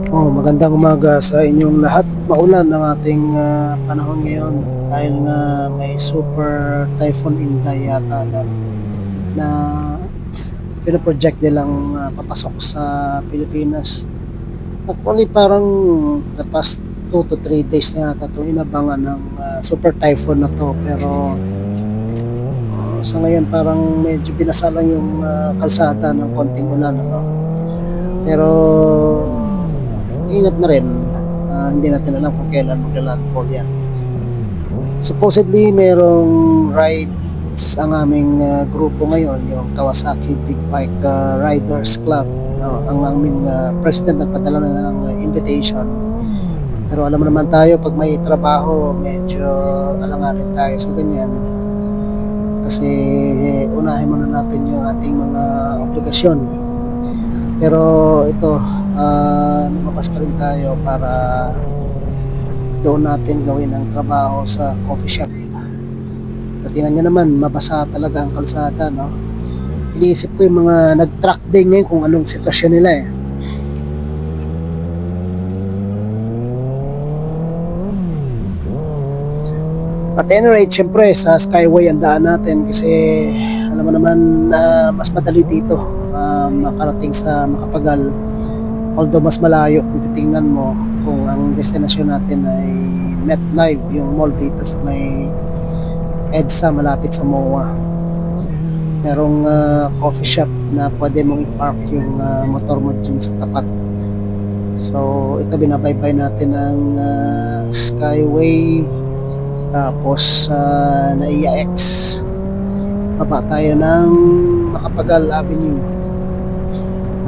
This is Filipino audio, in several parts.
Magandang umaga sa inyong lahat. Maulan ang ating panahon ngayon dahil nga may super typhoon Inday yata na pinoproject nilang papasok sa Pilipinas. Actually, parang the past 2 to 3 days na yata itong inabangan ng super typhoon na to. Pero sa ngayon parang medyo binasa lang yung kalsada ng konting ulan. Pero ingat na rin. Hindi natin alam kung kailan magla-landfall yan. Supposedly, merong rides ang aming grupo ngayon, yung Kawasaki Big Bike Riders Club. Ang aming president nagpadala na ng invitation. Pero alam mo naman tayo, pag may trabaho, medyo alanganin tayo sa ganyan. Kasi unahin muna natin yung ating mga obligasyon. Pero ito, lumabas pa rin tayo para doon natin gawin ang trabaho sa coffee shop. Tingnan nyo naman, mabasa talaga ang kalsada, no? Iniisip ko yung mga nag-track day ngayon kung anong sitwasyon nila eh. At any rate, syempre sa Skyway ang daan natin kasi alam mo naman na mas madali dito makarating sa Macapagal. Although mas malayo kung titingnan mo kung ang destinasyon natin ay MetLife, yung mall dito sa may EDSA malapit sa MOA. Merong coffee shop na pwede mong i-park yung motor mo dun sa tapat. So ito binabaybay natin ang Skyway, tapos NAIA X, baba tayo ng Macapagal Avenue,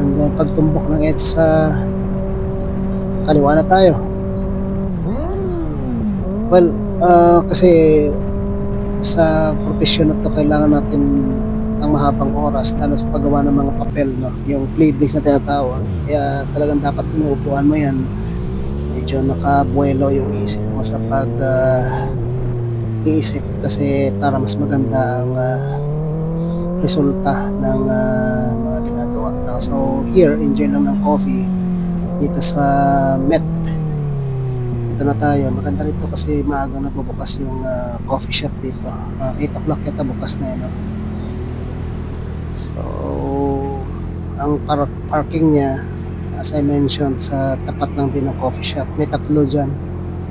and then pagtumbok ng EDSA kaliwa na tayo. Well, kasi sa profesyon na to kailangan natin ng mahabang oras, lalo sa paggawa ng mga papel, no? Yung pleadings na tinatawag. Kaya talagang dapat inuupuan mo yan, medyo nakabuelo yung isip mo sa pag iisip, kasi para mas maganda ang resulta ng mga ginagawa. So here, enjoy lang ng coffee dito sa Met. Dito na tayo. Maganda rito kasi maaga na bubukas yung coffee shop dito. 8 o'clock yata bukas na yun. So ang parking niya, as I mentioned, sa tapat lang din ng coffee shop. May 3 dyan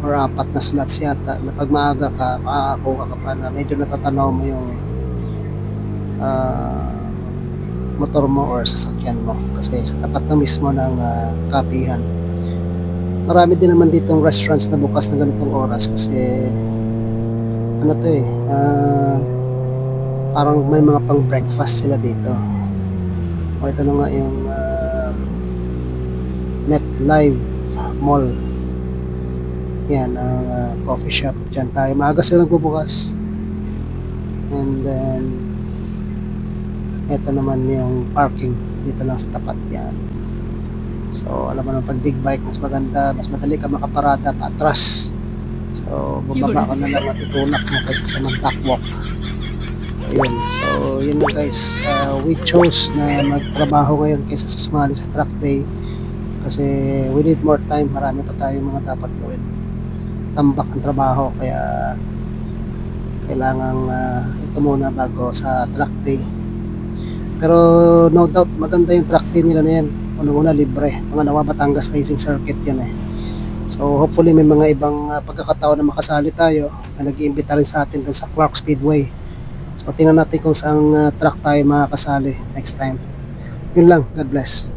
or 4 na slots yata, na pag maaga ka, makakakuha ka pa na medyo natatanaw mo yung motor mo or sasakyan mo, kasi sa tapat na mismo ng kapihan. Marami din naman ditong restaurants na bukas ng ganitong oras kasi ano to eh, parang may mga pang breakfast sila dito. O ito na nga yung MetLife Mall. Yan ang coffee shop. Diyan tayo, maaga silang bubukas. And then ito naman yung parking dito lang sa tapat yan. So alam mo naman, pag big bike mas maganda, mas madali ka makaparada pa atras. So bumaba ka na lang at itulak mo kaysa sa mag-walk. Ayun. So yun lang guys, we chose na magtrabaho ngayon kaysa sa sumali sa track day kasi we need more time. Marami pa tayong mga dapat gawin, tambak ang trabaho, kaya kailangan ito muna bago sa track day. Pero no doubt maganda yung track day nila na yan. Unang-una libre, mga Nawa Batangas Racing Circuit yan eh. So hopefully may mga ibang pagkakataon na makasali tayo, na nag-iimbita rin sa atin dun sa Clark Speedway. So tingnan natin kung saan track tayo makakasali next time. Yun lang, God bless.